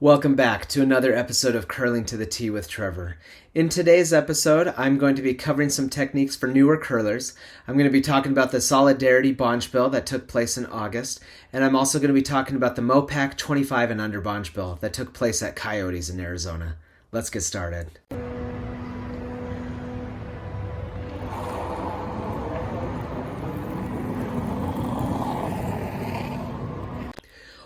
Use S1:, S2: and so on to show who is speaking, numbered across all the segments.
S1: Welcome back to another episode of Curling to the T with Trevor. In today's episode, I'm going to be covering some techniques for newer curlers. I'm going to be talking about the Solidarity Bonspiel that took place in August, and I'm also going to be talking about the MoPAC 25 and under Bonspiel that took place at Coyotes in Arizona. Let's get started.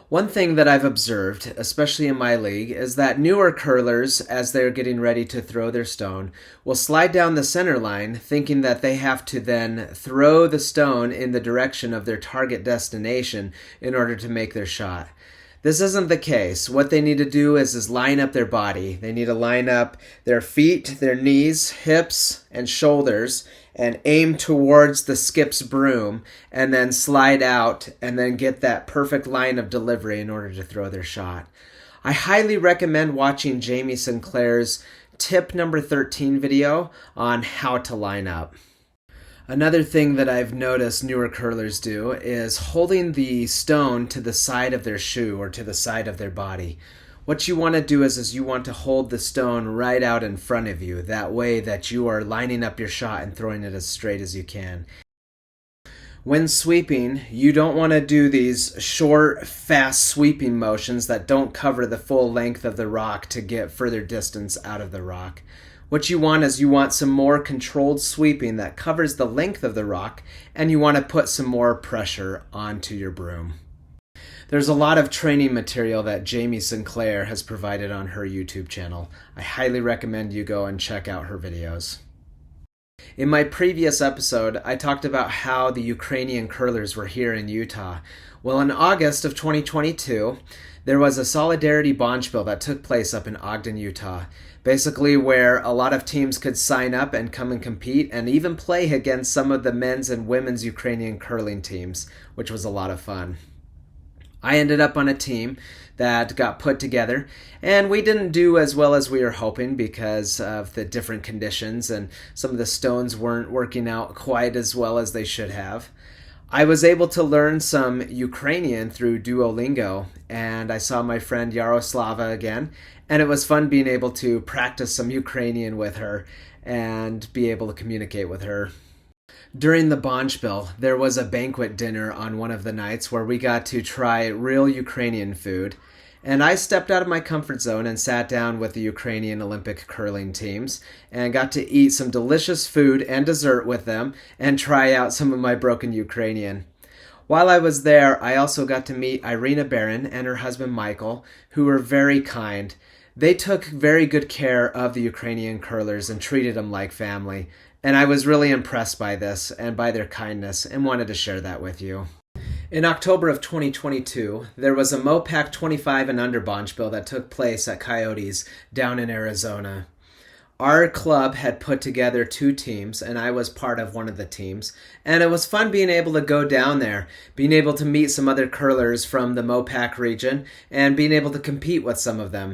S1: One thing that I've observed, especially in my league, is that newer curlers, as they're getting ready to throw their stone, will slide down the center line thinking that they have to then throw the stone in the direction of their target destination in order to make their shot. This isn't the case. What they need to do is line up their body. They need to line up their feet, their knees, hips, and shoulders and aim towards the skip's broom and then slide out and then get that perfect line of delivery in order to throw their shot. I highly recommend watching Jamie Sinclair's tip number 13 video on how to line up. Another thing that I've noticed newer curlers do is holding the stone to the side of their shoe or to the side of their body. What you want to do is you want to hold the stone right out in front of you. That way that you are lining up your shot and throwing it as straight as you can. When sweeping, you don't want to do these short, fast sweeping motions that don't cover the full length of the rock to get further distance out of the rock. What you want is you want some more controlled sweeping that covers the length of the rock, and you want to put some more pressure onto your broom. There's a lot of training material that Jamie Sinclair has provided on her YouTube channel. I highly recommend you go and check out her videos. In my previous episode, I talked about how the Ukrainian curlers were here in Utah. Well, in August of 2022, there was a Solidarity Bonspiel that took place up in Ogden, Utah. Basically where a lot of teams could sign up and come and compete and even play against some of the men's and women's Ukrainian curling teams, which was a lot of fun. I ended up on a team that got put together, and we didn't do as well as we were hoping because of the different conditions and some of the stones weren't working out quite as well as they should have. I was able to learn some Ukrainian through Duolingo, and I saw my friend Yaroslava again, and it was fun being able to practice some Ukrainian with her and be able to communicate with her. During the Bonspiel, there was a banquet dinner on one of the nights where we got to try real Ukrainian food, and I stepped out of my comfort zone and sat down with the Ukrainian Olympic curling teams and got to eat some delicious food and dessert with them and try out some of my broken Ukrainian. While I was there, I also got to meet Irina Barron and her husband Michael, who were very kind. They took very good care of the Ukrainian curlers and treated them like family, and I was really impressed by this and by their kindness and wanted to share that with you. In October of 2022, there was a MoPAC 25 and under Bonspiel that took place at Coyotes down in Arizona. Our club had put together two teams, and I was part of one of the teams, and it was fun being able to go down there, being able to meet some other curlers from the MoPAC region, and being able to compete with some of them.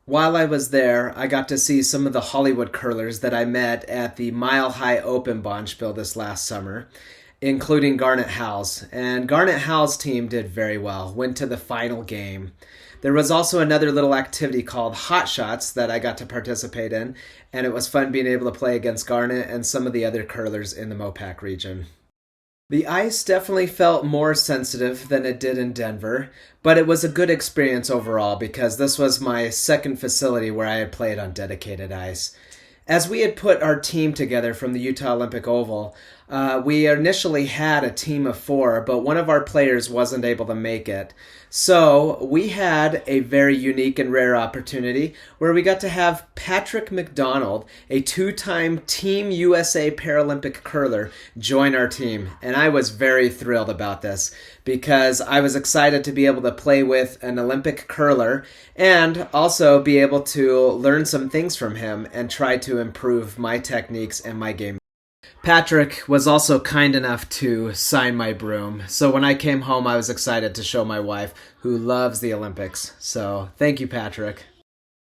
S1: While I was there, I got to see some of the Hollywood curlers that I met at the Mile High Open Bonspiel this last summer, including Garnet Howell's. And Garnet Howell's team did very well, went to the final game. There was also another little activity called Hot Shots that I got to participate in, and it was fun being able to play against Garnet and some of the other curlers in the MoPAC region. The ice definitely felt more sensitive than it did in Denver, but it was a good experience overall because this was my second facility where I had played on dedicated ice. As we had put our team together from the Utah Olympic Oval, we initially had a team of 4, but one of our players wasn't able to make it. So we had a very unique and rare opportunity where we got to have Patrick McDonald, a 2-time Team USA Paralympic curler, join our team. And I was very thrilled about this because I was excited to be able to play with an Olympic curler and also be able to learn some things from him and try to improve my techniques and my game. Patrick was also kind enough to sign my broom, so when I came home I was excited to show my wife, who loves the Olympics. So thank you, Patrick.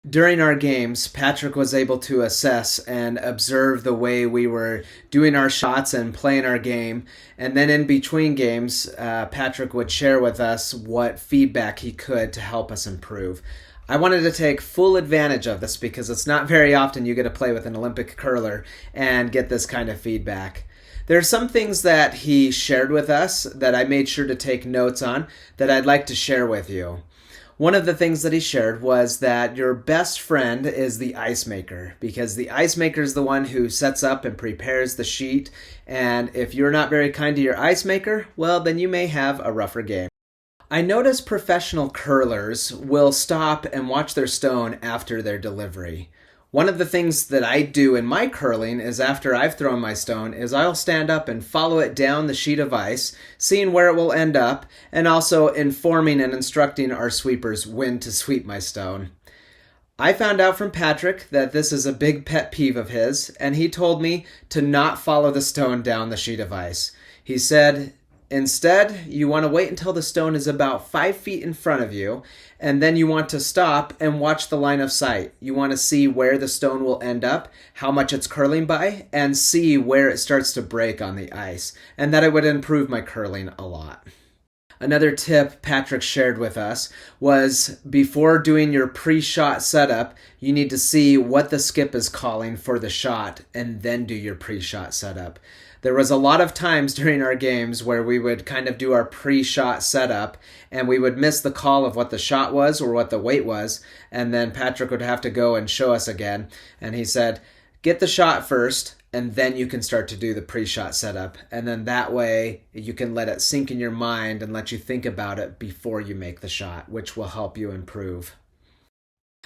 S1: During our games, Patrick was able to assess and observe the way we were doing our shots and playing our game. And then in between games, Patrick would share with us what feedback he could to help us improve. I wanted to take full advantage of this because it's not very often you get to play with an Olympic curler and get this kind of feedback. There are some things that he shared with us that I made sure to take notes on that I'd like to share with you. One of the things that he shared was that your best friend is the ice maker, because the ice maker is the one who sets up and prepares the sheet, and if you're not very kind to your ice maker, well, then you may have a rougher game. I notice professional curlers will stop and watch their stone after their delivery. One of the things that I do in my curling is after I've thrown my stone is I'll stand up and follow it down the sheet of ice, seeing where it will end up, and also informing and instructing our sweepers when to sweep my stone. I found out from Patrick that this is a big pet peeve of his, and he told me to not follow the stone down the sheet of ice. He said, instead, you want to wait until the stone is about 5 feet in front of you, and then you want to stop and watch the line of sight. You want to see where the stone will end up, how much it's curling by, and see where it starts to break on the ice, and that it would improve my curling a lot. Another tip Patrick shared with us was before doing your pre-shot setup, you need to see what the skip is calling for the shot and then do your pre-shot setup. There was a lot of times during our games where we would kind of do our pre-shot setup and we would miss the call of what the shot was or what the weight was, and then Patrick would have to go and show us again. And he said, get the shot first, and then you can start to do the pre-shot setup. And then that way you can let it sink in your mind and let you think about it before you make the shot, which will help you improve.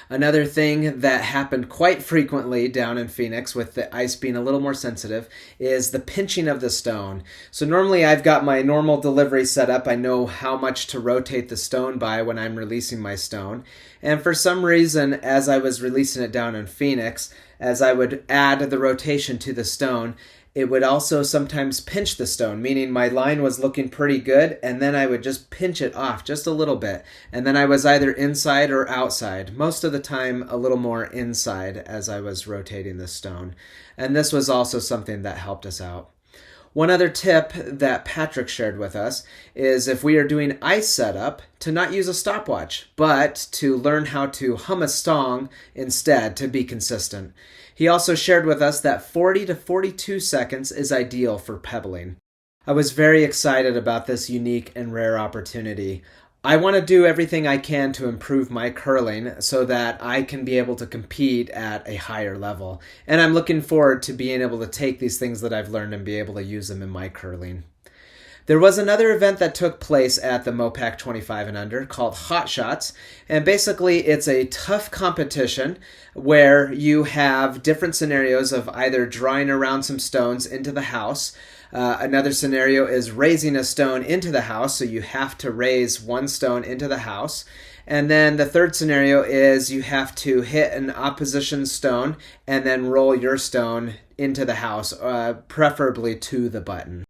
S1: Another thing that happened quite frequently down in Phoenix with the ice being a little more sensitive is the pinching of the stone. So normally I've got my normal delivery set up. I know how much to rotate the stone by when I'm releasing my stone. And for some reason, as I was releasing it down in Phoenix, as I would add the rotation to the stone, it would also sometimes pinch the stone, meaning my line was looking pretty good, and then I would just pinch it off just a little bit. And then I was either inside or outside, most of the time a little more inside as I was rotating the stone. And this was also something that helped us out. One other tip that Patrick shared with us is if we are doing ice setup, to not use a stopwatch, but to learn how to hum a song instead to be consistent. He also shared with us that 40 to 42 seconds is ideal for pebbling. I was very excited about this unique and rare opportunity. I want to do everything I can to improve my curling so that I can be able to compete at a higher level. And I'm looking forward to being able to take these things that I've learned and be able to use them in my curling. There was another event that took place at the MoPAC 25 and under called Hot Shots, and basically it's a tough competition where you have different scenarios of either drawing around some stones into the house. Another scenario is raising a stone into the house, so you have to raise one stone into the house. And then the third scenario is you have to hit an opposition stone and then roll your stone into the house, preferably to the button.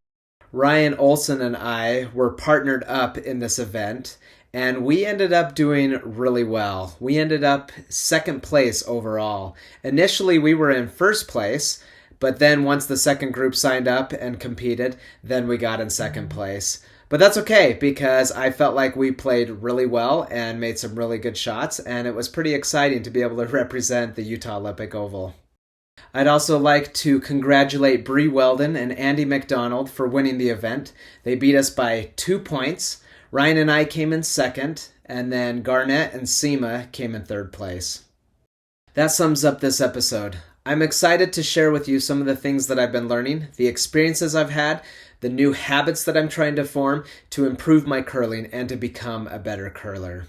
S1: Ryan Olson and I were partnered up in this event, and we ended up doing really well. We ended up second place overall. Initially, we were in first place, but then once the second group signed up and competed, then we got in second place. But that's okay, because I felt like we played really well and made some really good shots, and it was pretty exciting to be able to represent the Utah Olympic Oval. I'd also like to congratulate Bri and Andie McDonald for winning the event. They beat us by 2 points. Ryan and I came in second, and then Garnett and Seema came in third place. That sums up this episode. I'm excited to share with you some of the things that I've been learning, the experiences I've had, the new habits that I'm trying to form to improve my curling and to become a better curler.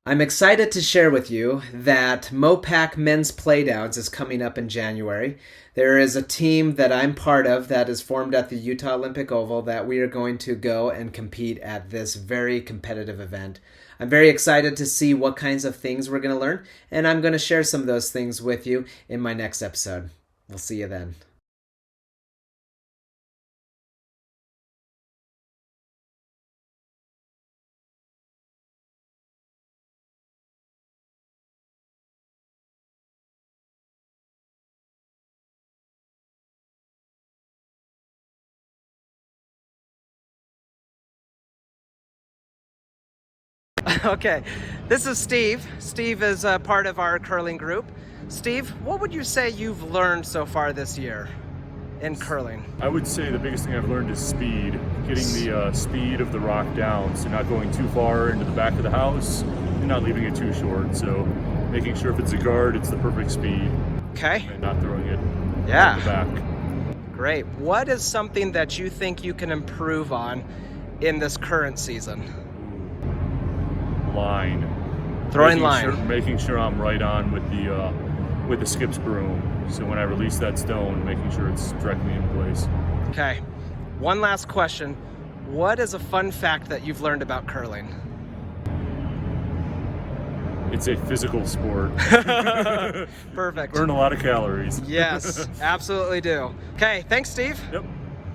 S1: I'm excited to share with you that MoPAC Men's Playdowns is coming up in January. There is a team that I'm part of that is formed at the Utah Olympic Oval that we are going to go and compete at this very competitive event. I'm very excited to see what kinds of things we're going to learn, and I'm going to share some of those things with you in my next episode. We'll see you then. Okay, this is Steve. Steve is part of our curling group. Steve, what would you say you've learned so far this year in curling?
S2: I would say the biggest thing I've learned is speed. Getting the speed of the rock down, so not going too far into the back of the house and not leaving it too short. So making sure if it's a guard, it's the perfect speed.
S1: Okay.
S2: And not throwing it in the back.
S1: Great. What is something that you think you can improve on in this current season?
S2: Line.
S1: Throwing line.
S2: Making sure I'm right on with the skip's broom. So when I release that stone, making sure it's directly in place.
S1: Okay. One last question. What is a fun fact that you've learned about curling?
S2: It's a physical sport.
S1: Perfect.
S2: Burn a lot of calories.
S1: Yes, absolutely do. Okay, thanks, Steve.
S2: Yep.